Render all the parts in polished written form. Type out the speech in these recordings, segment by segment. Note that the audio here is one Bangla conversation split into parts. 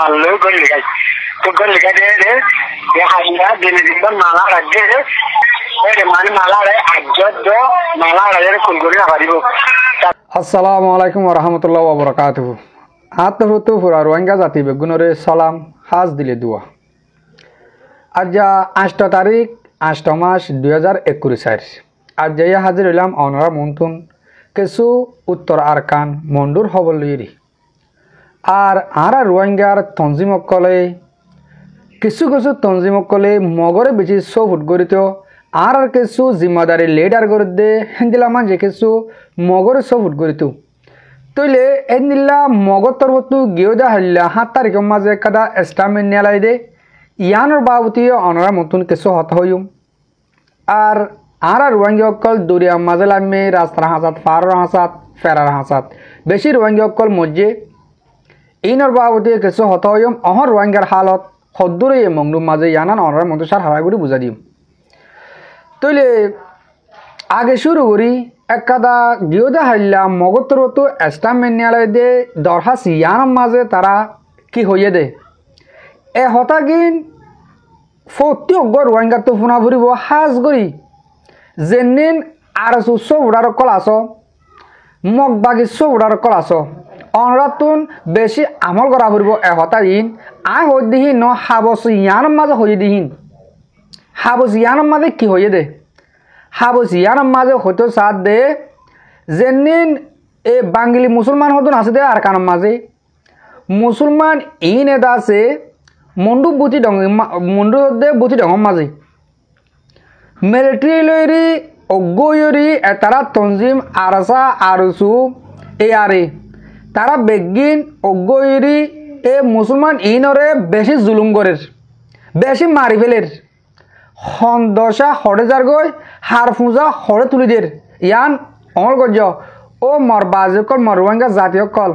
মারলো গল্লি গাই তো গল্লি গাই রে হাইলা দিনে দিন মালা রাখবে মানে মালা আজ মালা রাজের কোন করে না পারিব। আসসালামু আলাইকুম ওয়া রাহমাতুল্লাহি ওয়া বারাকাতুহু। আতহতু ফুরা রোহিঙ্গা জাতি বেগুনরে সালাম হাজ দিলে দুয়া। আজ 8 তারিখ 8 মাস 2021 আজ যাইয়া হাজির হইলাম অনরা মন্তুন কিছু উত্তর আরকান মন্ডুর খবর লইরি আর আরা রোহিঙ্গার তঞ্জিমকলে কিছু কিছু তঞ্জিমকলে মগরে বেশি সফুট গড়িত আর কিছু জিম্মাদারি লিডার করে দে হেন্দিলামান যে কিছু মগরে সফুট গড়িত তৈলে এদিল্লা মগর তরবতু গিয়েদা হাল্লা 7 তারিখের মাঝে কাদা ইসলামে নিয়ালাই দে ইয়ানোর বাবতি অনরা মতন কিছু হত হইম আর রোহিঙ্গা অকল দরিয়া মাঝে লামে রাস্তার হাসাত ফারার হাসাত ফেরার হাসাত বেশি রোহিঙ্গা অকল মজ্জে ইনর বাবতি কিছু হত হইম অহর রোহিঙ্গার হালত সদ্দুরে মংডুম মাঝে ইয়ানান অনরা মতো সার হারাগুড়ি বুঝা দিম। তৈলে আগে শুরু করি একাদা গিয়েদা হাইলা মগতরতো ইসলাম মেনিয়ালয় দে দরহাস ইয়ানোর মাঝে তারা কি হইয়ে দে এ হতাগিন ফতি অগর রোহিঙ্গা তো ফোনা ফুরিব হাজ করি যেনিন আর সবুড়ার কল আস মগ বাগি সবুড়ার কল আস অনরাতুন বেশি আমল করা ফুরিব এ হতাগিন আই হই দিহিন ন হাবস ইয়ানোর মাঝে হই দিহিন হাবস ইয়ানোর মাঝে কি হইয়ে দে হাবস ইয়ানোর মাঝে হয়তো সাথ দে যেনিন এ বাঙালি মুসলমান হতো আছে দে আর কানোর মাঝে মুসলমান ইন এদা আছে মন্ডু বুতি ডং মন্ডু দে বুতি ডং মাঝে মিলিটারি লইরি অগয়রি তারা তঞ্জিম আরসা আরসু এ আরে তারা বেগিন অগয়রি এ মুসলমান ইনরে বেশি জুলুম করে বেশি মারি ফেলের দশা হরে যার গই হার ফুঁজা হরে তুলি দের ইয়ান অমল গজ ও মর বাজকল মর রোহিঙ্গা জাতীয় কল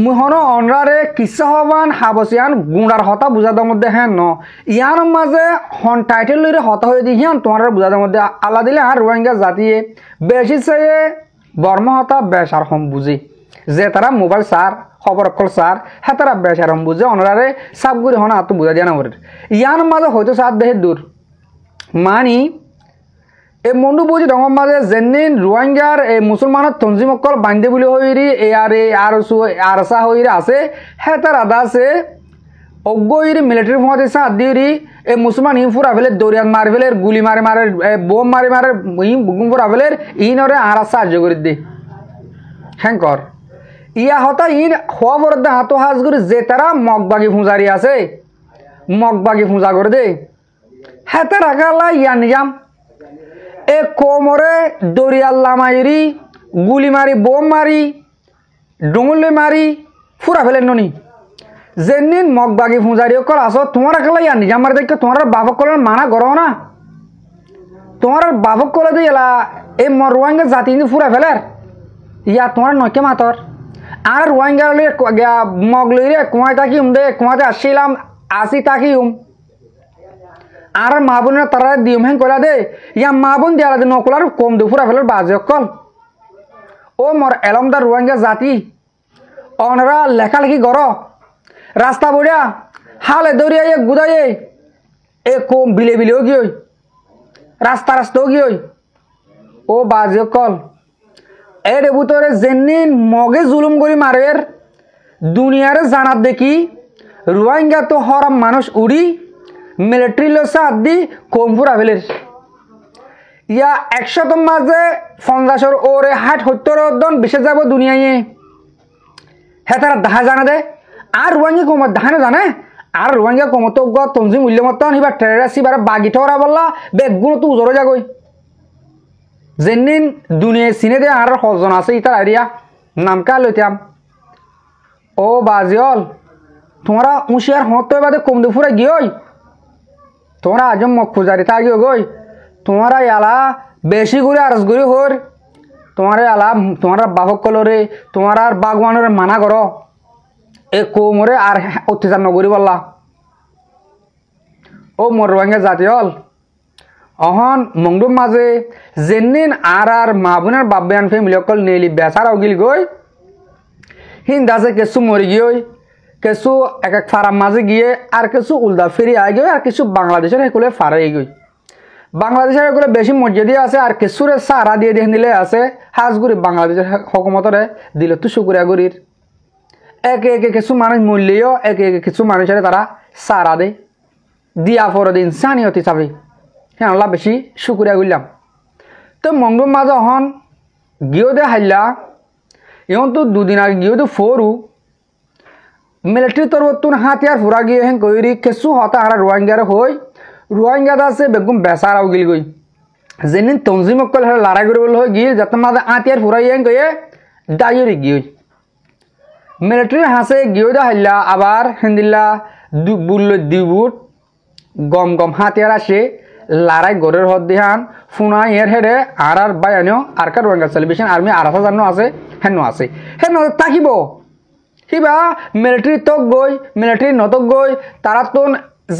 মুহন অনরারে কিসা হবান হাবসিয়ান গুণার হতা বুঝাদের মধ্যে হ্যাঁ ন ইয়ার মাঝে হন টাইটেল লইরে হতা হয়ে দি হিয়ান তোমার বুঝাদের মধ্যে আল্লাহ দিলে আর রোহিঙ্গা জাতিয়ে বেশি চেয়ে বর্ম হতা বেসার হম বুঝি যে তারা মোবাইল সার খবর অকল সার হ্যাঁ তারা বেসার হম বুঝে অনরারে সাবগুড়ি হন হাত বুঝা দিয়া না ইয়ার মাঝে হয়তো সাত দেহে দূর মানি এই মন্ডু বুঝি ডঙর মাঝে যেদিন রোহিঙ্গার এই মুসলমানের তঞ্জিমকল বান্ধে বুলি হইরি এ আরসা হইরে আছে হ্যাঁ তার আদা আছে অজ্ঞইরি মিলিটারি ফোঁয়াতে সাথ দিরি এই মুসলমান ইন ফুরা ফেলে দরিয়ান মারি ফেলে গুলি মারি মারে বোম মারি মারে গুম ফুরা ফেলে ইনরে আরা সাহায্য করে দে হ্যাঁ কর ইয়া হতা ইন হওয়া বরদে হাতো হাজ করে যে তারা মগবাগি ফুঁজারি আছে মগবাগি ফুঁজা করে দে হ্যাঁ তার আগালা ইয়া নিজাম এ কোমরে দরিয়াল্লা মারি গুলি মারি বোম মারি ডুঙুলি মারি ফুরা ফেলে ননি যেদিন মগবাগি ফুঁজারি কল আস তোমার একলা ইয়া নিজাম মারি দেখে তোমার বাপক কলের মানা গর না তোমার বাপক কলে দিয়ে এলা এই রোহিঙ্গা জাতি ফুরা ফেলের ইয়া তোমার নয়কে মাতর আর রোহিঙ্গা মগ লইরে কুয়ায় তাকিম দে কুয়াতে আসছিলাম আসি তাকিম আর মা বোনের তারা দিম হ্যাং করা দে ইয়া মা বোন দিয়া দে নকলার কম দে ফুরা ফেলার বাজে অকল ও মর এলমদার রোহিঙ্গা জাতি অনরা লেখালেখি গর রাস্তা বড়িয়া হালে দৌড়িয়া গুদাইয়ে এ কম বিলে বিলেও গিয়ে রাস্তাও গিয়ে ও বাজে অকল এর ভিতরে যেদিন মগে জুলুম করি মারের দুনিয়ারে জানাত দেখি রোহিঙ্গা তো হরাম মানুষ উড়ি মিলিটারি লোসা দি কম ফুরা ফেলের ইয়া 100 মাঝে 50 ওরে 60-70 দন বেশি যাব দুনিয়ায় হ্যাঁ তারা দাহা জানা দে আর রোহিঙ্গা কম দাহানো জানে আর রোহিঙ্গা কমতো তঞ্জি মূল্য মতন এবার টেরাসি বারে বাগি ঠরা বললা বেগুলো তো উজরে যাগই যেদিন দুনিয়ায় চিনে দে আর সজন আছে ইতার আইডিয়া নামকা লইতাম ও বাজিল তোমরা উঁশিয়ার হতো বাদে কম দে ফুরা গিয়ে তোমরা আজ মগ পূজারি তা গিয়ে গই তোমারা এলা বেশি করে আরস করে হর তোমার এলা তোমার বাহক কলরে তোমার আর বাগওয়ানের মানা কর এ কোমরে আর অত্যাচার নগরী বললা ও মোর রোহিঙ্গা জাতি হল অহন মংডুম মাঝে যেদিন আর মা বোনের বাব্যান ফ্যামিলি অকল নেলি বেচার অগিল গই হিন্দাসে কেসু মরি গিয়ে কিছু এক এক ফারাম মাঝে গিয়ে আর কিছু উল্টা ফিরে আয় গিয়ে আর কিছু বাংলাদেশের এগুলো ফারাই গই বাংলাদেশের এগুলো বেশি মর্যাদা আছে আর কিছুরে সারা দিয়ে দেখে নিলে আছে হাজগুড়ি বাংলাদেশের হকুমতরে দিল তো শুকুরিয়া গুড়ির একে একে কিছু মানুষ মূল্যেও একে একে কিছু মানুষের তারা সারা দেয় দিয়া পরে দিন সানিয়তি চাবি হ্যাঁ আল্লাহ বেশি শুকুরিয়া করলাম তো মঙ্গল মাঝে হন গিয়েও দে হাইলা ইহন তো দুদিন আগে গিয়েও তো ফোরু মিলিটারি তরফতুন হাতিয়ার ফুরা গিয়ে হেন কইরি কিছু হতা হারা রোহিঙ্গার হই রোহিঙ্গা আছে বেগুম বেসারাও গিল গই যেদিন তঞ্জিম অকল লড়াই কৰিবলৈ হৈ গিল যাতে মাঝে হাতিয়ার ফুরাই হেন কয়ে ডাইরি গিয়ে মিলিটারি হাসে গিয়েও দে হাইলা আবার হেন্দিল্লা বুল্ল দিবুট গম গম হাতিয়ার আসে লড়াই গড়ের হদ দিহান ফুনা এর হেরে আর বাইয়ানো আর কার রোহিঙ্গা সেলিব্রেশন আর্মি আর জানো আছে হেন আছে হেন তাকিব কিবা মিলিটারি তক গই মিলিটারি নতক গই তারা তো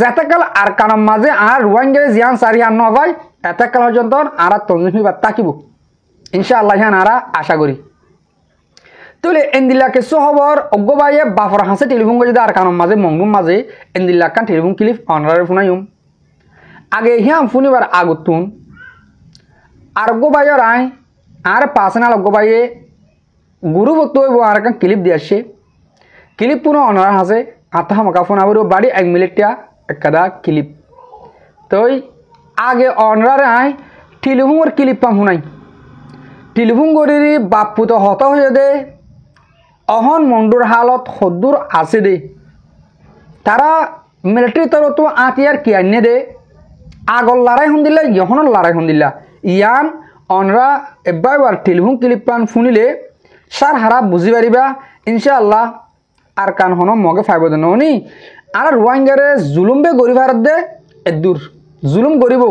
যেতেকাল আর কানার মাঝে আর রোহিঙ্গা জিয়ান সারি আর নয় এতেকাল পর্যন্ত আর তঞ্জিম হিবা তাকিব ইনশাআল্লাহ হ্যাঁ আর আশা করি তুলে এন্দিল্লা কিছু খবর অজ্ঞবাইয়ে বাফর হাসে টেলিফোন করে যদি আর কানার মাঝে মংডুম মাঝে এন্দিল্লা কান টেলিফোন ক্লিপ অনারের ফোনাইম আগে হিয়াম ফুনিবার আগুতুন আর অজ্ঞবাইয়ের আয় আর পার্সোনাল অজ্ঞবাইয়ে গুরু ভক্ত হইব আর কান ক্লিপ দিয়ে আসছে ক্লিপ পুনো অনার হাসে আত্মা হামাকা ফোন আবার বাড়ি 1 মিনিটটা একটা ক্লিপ তই আগে অনারে আয় টেলিফোনের ক্লিপ পাম শুনাই টেলিফোন করি বাপু তো হত হয়ে দে অহন মন্ডুর হালত সদ্দুর আছে দে তারা মিলিটারি তরফ তো আতিয়ার কি আনে দে আগর লড়াই শুনিলে ইহনের লড়াই শুনিলা ইয়ান অনরা এবার টেলিফোন ক্লিপ পান শুনিলে সার হারা বুঝি পারিবা ইনশাআল্লাহ আর কান হনো মগে ফাইব দেন নি আর রোহিঙ্গারে জুলুমবে গরি ভারত দে এদুর জুলুম করিব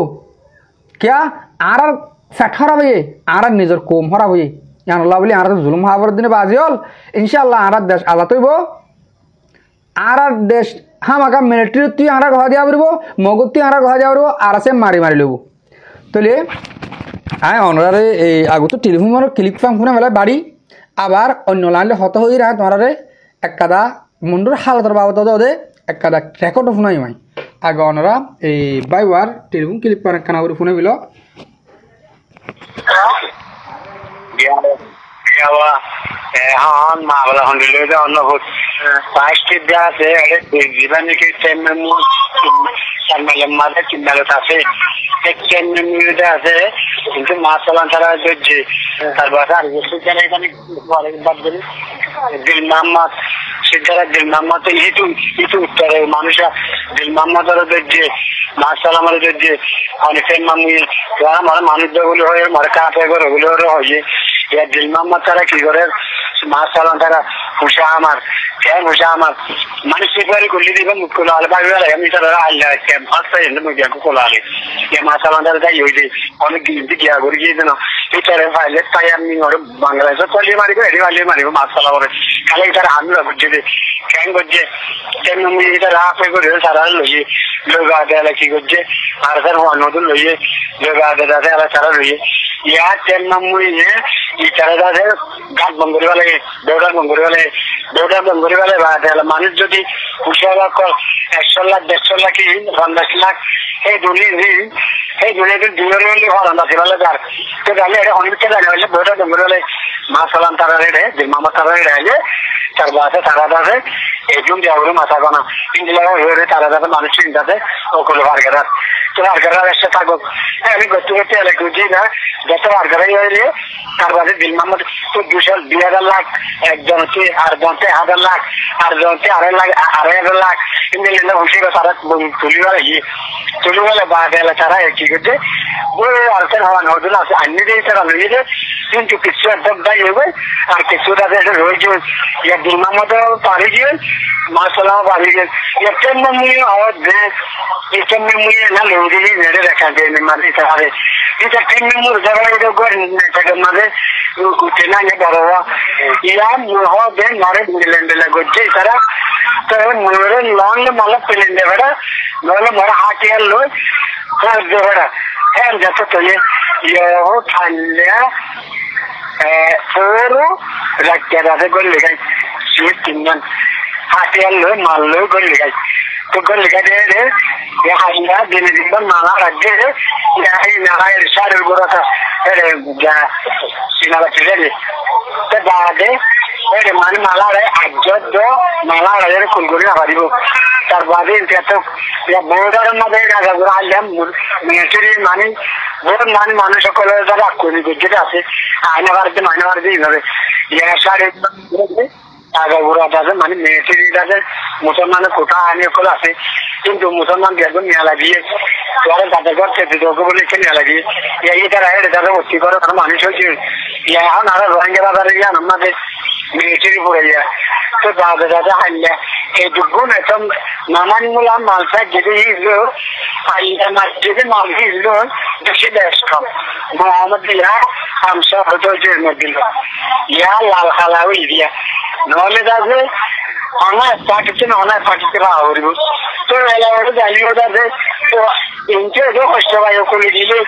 কিয়া আর ফ্যাট হরাবে আর নিজের কম হরাবে ইয়ান আল্লাহ বলি আর জুলুম হওয়ার দিনে বাজি হল ইনশাআল্লাহ আর দেশ আজাদ হইব আর দেশ হামাকা মিলিটারি তুই আর ঘা দিয়া পারিব মগত তুই আর ঘা দিয়া পারিব আর আছে মারি মারি লব তাহলে আয় অনরারে এই আগত টেলিফোনের ক্লিপ পাম শুনে বেলা বাড়ি আবার অন্য লাইনলে হত হই রা তোমারে এককাদা মন্ডুর হালতর বাবদ দে এককাদা রেকর্ড শুনাই মাই আগে অনরা এই বাইবার টেলিফোন ক্লিপ পান কানা করে শুনে বিল হন মা বলা হন দিলে অন্য পাঁচটি দেওয়া আছে জীবাণুকে মাঝে চিন্তাগত আছে আছে কিন্তু মাছ চালান ছাড়া ধরছে তারপর আর এখানে দিল মোহাম্মদ সিদ্ধারা দিল মোহাম্মদ ইটু উত্তরে মানুষরা দিল মোহাম্মদের ধরছে মাছ চালামারে ধরছে অনেকের মানুষ যেগুলো হয়ে মারে কাপে করে ওগুলো হয়ে ইয়ার দিল মোহাম্মদ তারা কি করে মাছ চালান তারা হুসা আমার হুসা আমার মানুষ সেবারে করলে দিবে মুখ কোলা আলে বাইরে আমি তারা আল্লাহ ভাত পাই মুখে কোলা আলে মাছ চালান তারা যাই হইলে অনেক গিয়ে গিয়া করে গিয়ে যেন এটারে ফাইলে তাই আমি ওর বাংলাদেশে কলিয়ে মারিব এটি ফাইলে মারিব মাছ চালা করে খালি তারা আমি বুঝছে কেন করছে কেন এটা রাফে করে সারা লইয়ে লোক আদে কি করছে আর স্যার নতুন লইয়ে লোক আদে দাদে আর সারা লইয়ে ইয়ার তেল নামুইয়ে ই তারা দাদে গাছ বন্ধ করে লাগে দৌড়া বন্ধ করে লাগে দৌড়া বন্ধ করে গেলে মানুষ যদি হুশিয়ার 100 লাখ 150 লাখ 50 লাখ এই দুনিয়াতে দুনিয়ার মধ্যে হরান্দা ছিল তার তো জানি এটা অনেক জানি হলে দৌড়া বন্ধ করে মা সালাম তারা রেডে যে মামা তারা রেডে তার বাসে তারা আছে একজন দেওয়ার মাথা গোনা তিন হয়ে তারা যাতে মানুষ চিন্তাতে ওগুলো হারগার তো হারগার এসে থাকুক আমি করতে করতে এলাকা বুঝি না যত হারগারাই হইলে তার বাসে দিল মোহাম্মদ তো 2,000 লাখ একজন হচ্ছে আর জনতে 1,000 লাখ আর জনতে 2,500 লাখ কিন্তু হুসিয়ে তারা তুলি গেলে বা গেলে তারা কি করছে বই আর হওয়া নজর আছে আনি দিয়ে তারা লইয়ে কিন্তু কিছু একদম দায়ী হবে আর কিছু তাদের রয়েছে ইয়ার দিল মোহাম্মদ পারি গিয়ে মাসালাম পারি গিয়ে একটা মুয়ে আওয়াজ দে এটা মুয়ে না লোক নেড়ে দেখা যায় মানে তাহলে এটা তিন নম্বর জায়গায় মাঝে উঠে না বড় ইয়া মুহ দে নরে মিলেন্ডে করছে তারা তো মরে লং মালা পেলেন্ডে বেড়া নলে মরা হাটিয়ার লোক বেড়া হ্যাঁ যত তো ইয়ে ঠান্ডা ফোরো রাখতে রাতে করলে তিনজন হাতিয়ার লই মাল লই গলি গাই তো গলি গাই রে হাইয়া দিনে দিন মালা রাখে এই নারায় সারের গোড়াটা এরে যা সিনারা ছেড়ে তো বাদে এরে মানে মালা রে আজ্জদ মালা রে কুলগুড়ি না পারিব তার বাদে তো বোর্ডারের মধ্যে রাজাগুলো আনলাম মিলিটারি মানে বোর্ড মানে মানুষ সকলের যারা আক্রমণ যেটা আছে আয়নাবাড়িতে মাইনাবাড়িতে এইভাবে সাড়ে আগাগুড়াটা আছে মানে মিলিটারিটা আছে মুসলমানের কোটা আইনি সকল আছে কিন্তু মুসলমান একদম নিয়ে লাগিয়ে তারা তাদের ঘর খেতে যোগ্য বলে এখানে নিয়ে লাগিয়ে এই তারা তাদের ভর্তি করে তারা মানুষ হয়েছে এখন আরো রোহিঙ্গা বাজারে গিয়ে আমাদের মিলিটারি পড়ে যায় তো দাদা দাদা হাইলে এই দুগুণ একদম নানান গুলা মালটা যেতে হিজলো আইলা মাছ যেতে মাল হিজলো বেশি দেশ কম মোহাম্মদ ইয়া আমসা হতো জেলমে দিল ইয়া লাল খালা হয়ে দিয়া নহলে দাদা অনেক পাঠিয়েছে রাহরিব তো এলাকাটা জানিয়ে দাদা তো ইনকে তো কষ্ট পাই করে দিলে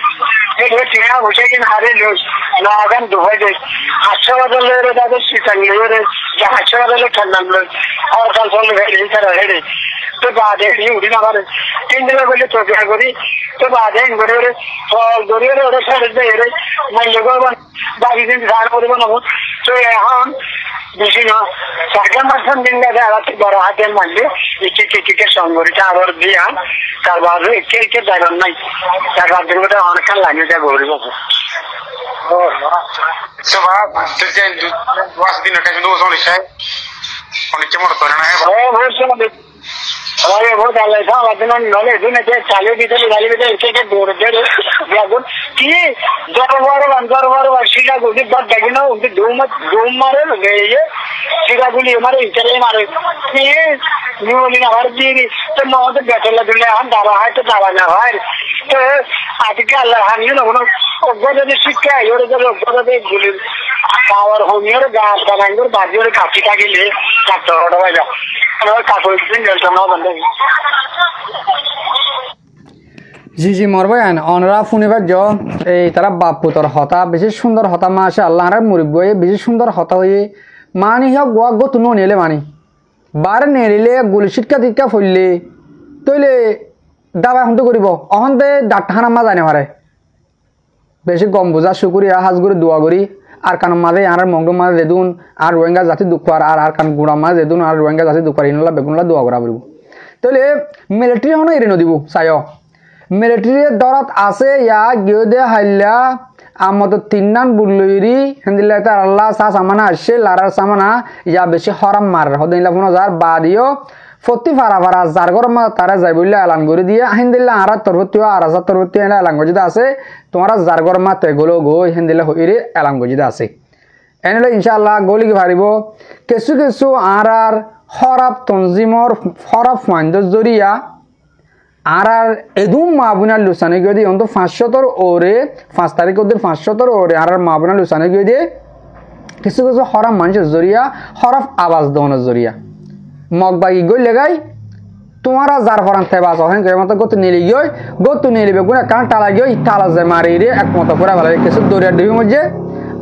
টিয়া বসে কিনা হারে লোক লাগান দুবাই দেয় হাসপাতাল লেগে তাদের শীতান লেগে যে হাসপাতালে ঠান্ডান লোক আর কাল চলে হেরে তারা হেরে তো বাদে উঠি না পারে 3 দিনে বলে তো বিয়া করি তো বাদে ঘুরে ফল ধরে ওরা ছেড়ে দেয় রে মাইলে করবেন বাকি দিন ধার করব না তো এখন বেশি না সরকার মাধ্যম দিন আলাদা বড় হাতের মানলে একে সংগঠিত আবার দিয়া তার বাদে একে যাবেন নাই তার বাদ দিন অনেকক্ষণ লাগিয়ে যায় ঘুরে যাবো बहुत आला था वदन नले दुने के चाले बितले गाली बितले के दूर दे यागुन की दरबार अंदरबार वर्षिका गुडी बड दगिनो उनके धूम मारे गए ये सिरा गुली हमारे इतरे मारे ये न्यूली ना हर दी तो मौत बैठला दुले हम दावा है तो दावा ना है तो आजकल हम ये ना ओगोदे ने शिक्षा योरे दे ओगोदे गुली पावर होमियर गास बनांगर बाजियोर काफी का के लिए काटो डवाजा জি জি মরবাই অনরা ফুনিবার জ এই তারা বাপ পুতর হতা বেশি সুন্দর হতা মাসে আল্লাহ মুরিব বেশি সুন্দর হতা হয়ে মানি হোক গোয়া গো তুনো নেলে মানি বারে নেড়িলে গুলি শিক্ষা দীক্ষা ফললে তৈলে দাবা এখন তো করিব অহন্তে ডাক্তার মা জানে পারে বেশি গম বোঝা শুকুরিয়া হাজগুড়ি দোয়া করি আর কান মাঝে আর মংডু মাঝে দেদুন আর রোহিঙ্গা জাতি দুঃখ আর কান গুড়া মাঝে দেদুন আর রোহিঙ্গা জাতি দুঃখ ইনলা বেগুনলা দোয়া করা পড়ব তাহলে মিলিটারি হন এড়ে নদিব চাই মিলিটারির দরত আছে ইয়া গিয়ে দে হাইলা আমত 3 নান বুলইরি হিন্দিলা তার আল্লাহ সা সামানা আসে লারার সামানা ইয়া বেশি হরাম মার হদিনলা 5000 বাদিও ফতি ফারা ফারা জারগর মা তারা যাই বললে এলান করে দিয়ে হিন্দিলা আর তরবতি আর আজা তরবতি এলান গজিদা আছে তোমরা জারগর মা তে গলো গো হিন্দিলা হইরে এলান গজিদা আছে এনেলে ইনশাআল্লাহ গলি কি পারিব কিছু কিছু আর হরাব তনজিমর হরাব ফাইন্দ জরিয়া আর এদুম মাহবুনা লুসানে গিয়ে দিয়ে অন্ত 500 ওরে 5 তারিখ ওদের 500 ওরে আর মাহবুনা লুসানে গিয়ে দিয়ে কিছু কিছু হরাম মানুষের জরিয়া হরফ আওয়াজ দোনের জরিয়া মগবাগি গই লেগাই তোমারা যার ফরান থেকে বাঁচা হয় মতো গতু নিয়ে লিবে গুণা কারণ টালা গিয়ে টালা যায় মারি রে একমতো করে ভালো কিছু দরিয়া ডিবি মধ্যে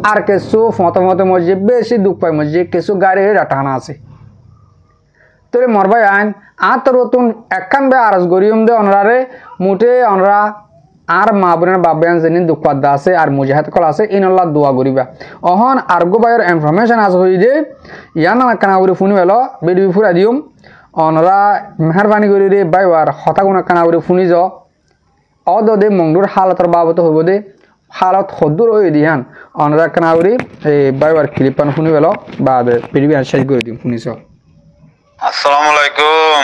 আর কিছু ফতো মধ্যে বেশি দুঃখ পাই মধ্যে কিছু গাড়ি টানা আছে তোরে মরবাই আইন আর তোর নতুন একখান বে আরজ গরিয়ম দে অনরারে মুটে অনরা আর মা বোনের বাবায়ান যেন দুঃখাদ্দা আছে আর মুজাহাদ কল আছে ইনল্লাহ দোয়া করিবা অহন আরগো বাইর ইনফরমেশন আজ হই যে ইয়ানা কানা উরি ফুনি বেলো বেডি ফুরা দিউম অনরা মেহরবানি করি রে বাইবার হতা গুনা কানা উরি ফুনি য অদ দে মংডুর হালতর বাবত হইব দে হালত খদ্দুর হই দিহান অনরা কানা উরি এই বাইবার ক্লিপান ফুনি বেলো বাদ বেডি শেষ করে দিম ফুনিছ আসসালামু আলাইকুম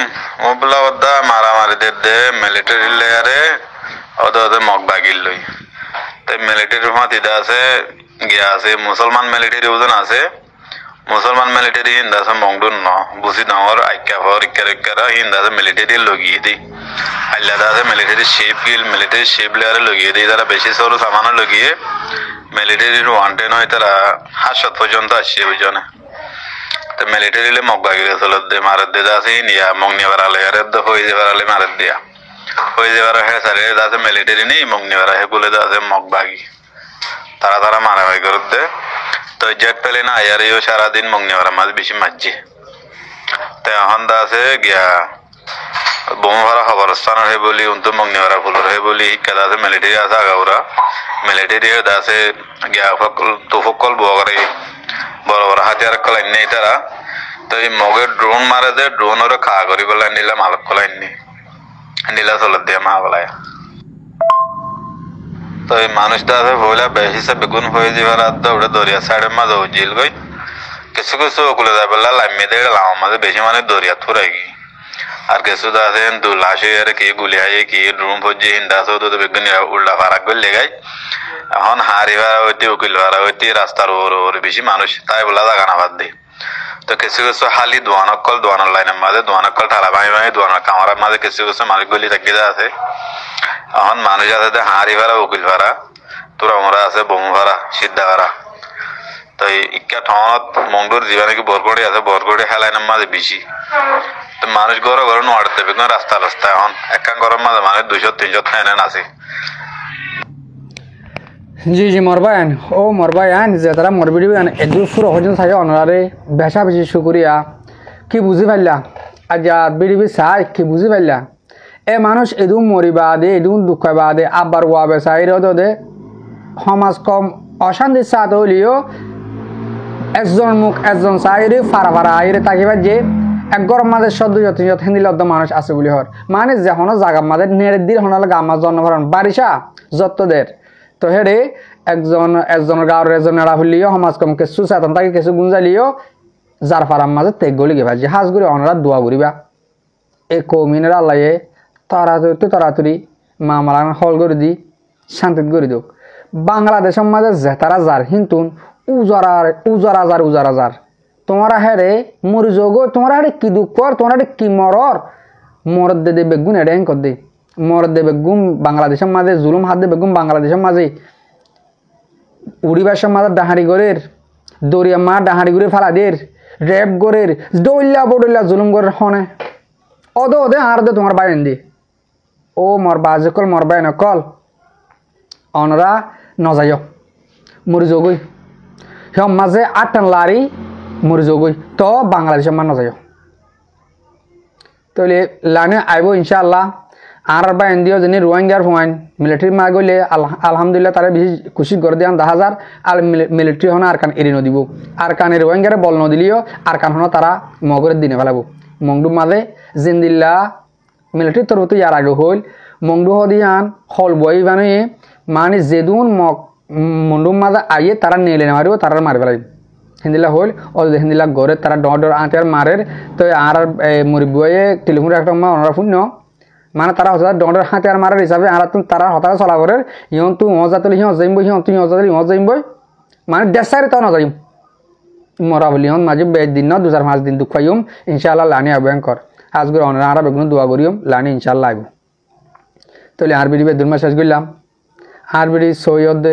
মোবলা ওদা মারামারি দে মিলিটারি লেয়ারে ওদে মগবাগিল লই তে মিলিটারি ফাতিদা আছে গিয়া আছে মুসলমান মিলিটারি ওজন আছে মুসলমান মিলিটারি হিন্দা আছে মংডুন ন বুঝি নাওর আইকা ফর ইকারা হিন্দা আছে মিলিটারি লগিয়ে দি আল্লাহ আছে মিলিটারি শেপ লেয়ারে লগিয়ে দি তারা বেশি সরু সামানো লগিয়ে মিলিটারির ওয়ান্টেন হয় তারা 7 পর্যন্ত আসছে বুঝনে তো মিলিটারি লে মগবাগি গেছিল দে মারদ দে আছে ইন্ডিয়া মংনি বারালে আরে দ হই যে বারালে মারদ দিয়া হই যে বারা হে সারে দাতে মিলিটারি নেই মংনি বারা হে গুলে দাতে মগবাগি তারা মারা ভাই করত দে তো জেট পেলে না ইয়ার ইও সারা দিন মংনি বারা মাঝ বেশি মাঝে তো তে হন্দা আছে গিয়া বোমভারা খবরস্থানের হে বলি উন্তু মগ্নিভারা ফুলর হে বলি শিক্ষা আছে মিলিটারি আছে আগাউরা মিলিটারি আছে গিয়া তুফকল বগরে বড় বড় হাতিয়ার কলাই নেই তারা তো এই মগে ড্রোন মারে যে ড্রোনের খা করি বলে নিলে মালক কলাই নীলা চলত দিয়ে মা বলায় তো এই মানুষটা আছে বইলা বেশি বেগুন হয়ে যাবার ওটা দরিয়া সাইডের মাঝে জিল গই কিছু কিছু ওগুলো যায় বললা লাইমে দিয়ে লাম মাঝে বেশি মানে দরিয়া থুরাই গি আর কিছু তো আছে দু লাশ হয়ে কি গুলি হাই কি ড্রোন ভজি হিন্দা আছে তো বেগুন উল্টা ফারাক করে লেগাই এখন হারি ভাড়া হইতে উকিল ভাড়া হইতে রাস্তার ওর বেশি মানুষ তাই বলা জাগা না বাদ দিয়ে তো কিছু কিছু হালি দোয়ানকল দোয়ানোর লাইনের মাঝে দোয়ানকল ঠালা ভাঙি ভাঙি দোয়ানোর কামার মাঝে কিছু কিছু মালিক গলি থাকি আছে এখন মানুষ আছে হাঁড়ি ভাড়া উকিল ভাড়া তোরা মরা আছে বমু ভাড়া সিদ্ধা ভাড়া তো ইকা ঠনত মংডুর জীবনে কি বরগড়ি আছে বরগড়ি হেলাইনের মাঝে বেশি তো মানুষ ঘরে ঘরে নোয়াড়তে দেবে রাস্তা রাস্তা এখন একান ঘরের মাঝে মানুষ 200-300 থাইনেন আছে জি জি মরবায়ন ও মরবায়ন যে তারা মরবিড়ি এদুর ফুর হজন থাকে অনারে বেশা বেশি শুকুরিয়া কি বুঝি পারলা আজ বিড়িবি চাই কি বুঝি পারলা এ মানুষ এদুম মরিবা দে এদুম দুঃখবা দে আবার ওয়াবে চাইর দে সমাজ কম অশান্তির সাথ হলিও একজন মুখ একজন চাইরে ফারা ফারা আইরে তাকিবা যে এক গরম মাঝে 200-300 হিন্দি লদ্দ মানুষ আছে বলি হর মানে যে হন জাগা মাঝে নেড়ে দিল হনালে গামার জন্মভরণ বারিশা যত্তদের তো হেরে একজনের গাঁৱৰ এজন এৰা ফুলিও সমাজ কম কিছু চেতন তাকে কিছু গুঞ্জালিও যার ফারাম মাঝে তেগ গলি গেবা যে হাজ করে অনারা দোয়া করিবা এই কৌমিনের আল্লাহে তাড়াতাড়ি মামলা হল করে দি শান্তিত করে দিও বাংলাদেশের মাঝে যে তারা যার হিন্তুন উজার তোমারা হেরে মরি যোগ তোমারা হেরে কি দুঃখ তোমারা হেরে কি মরদ দে বেগুন এডেন কর দে মরদ দে বেগুন বাংলাদেশের মাঝে জুলুম হাত দে বেগুন বাংলাদেশের মাঝে উড়িবাসের মাঝে ডাহারি গরের দরিয়া মা ডাহারি গড়ে ফালাদের রেপ গরের দৌল্লা বডল্লা জুলুম গরের হনে ওদে আর দে তোমার বাইন দি ও মরবা আজকল মরবাই নকল অনরা নজায় মরি যোগই হিম মাঝে 8 লারি মরি যোগই তো বাংলাদেশের মান নজায় তাহলে লানে আইব ইনশাআল্লাহ আর বাইন দিও যিনি রোহিঙ্গার ফোয়াইন মিলিটারি মা গলে আলহামদুলিল্লাহ তারা বেশি খুশি করে দেন 10,000 আর মিলিটারি হন আর কান এড়ি নদিব আর কানে রোহিঙ্গারে বল নদিলিও আর কান হন তারা মগরের দিনে ফেলাবো মংডু মাঝে জিন্দিল্লা মিলিটারি তরফ ইয়ার আগে হল মংডু হদিয়ান হল বই বানিয়ে মানে যেদুন মন্ডুম মাঝে আইয়ে তারা নেলে মারিব তারা মারি ফেলাইব হিন্দিলা হল ও হিন্দিলা গড়ে তারা ডর আঁটার মারের তো আর মরি বয়ে টেলিফোন একটা ওনারা শূন্য মানে তারা হঠাৎ ডর হাতিয়ার মারার হিসাবে আর তারা হঠাৎ চলা করে ইহন তুই জাতলি সিঁহ যাইব সিঁহ তুই জাতলি যাইব মানে 1.5 সাইড তাও নাযাইম মরা বলি হন মাঝে 2 দিন 2-4-5 দিন দুঃখ পাইম ইনশাআল্লাহ লানি আবেদন কর আজ করে অনারা আর বেগুন দোয়া করিম লানি ইনশাআল্লাহ আইব তাহলে আর বিড়ি বেদুর শেষ করলাম আর বিড়ি সৈয়দ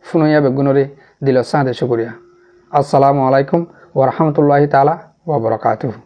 ফুনইয়া বেগুনরে দিল সাদে শুকরিয়া আসসালামু আলাইকুম ওয়া রাহমাতুল্লাহি তাআলা ওয়া বারাকাতুহু।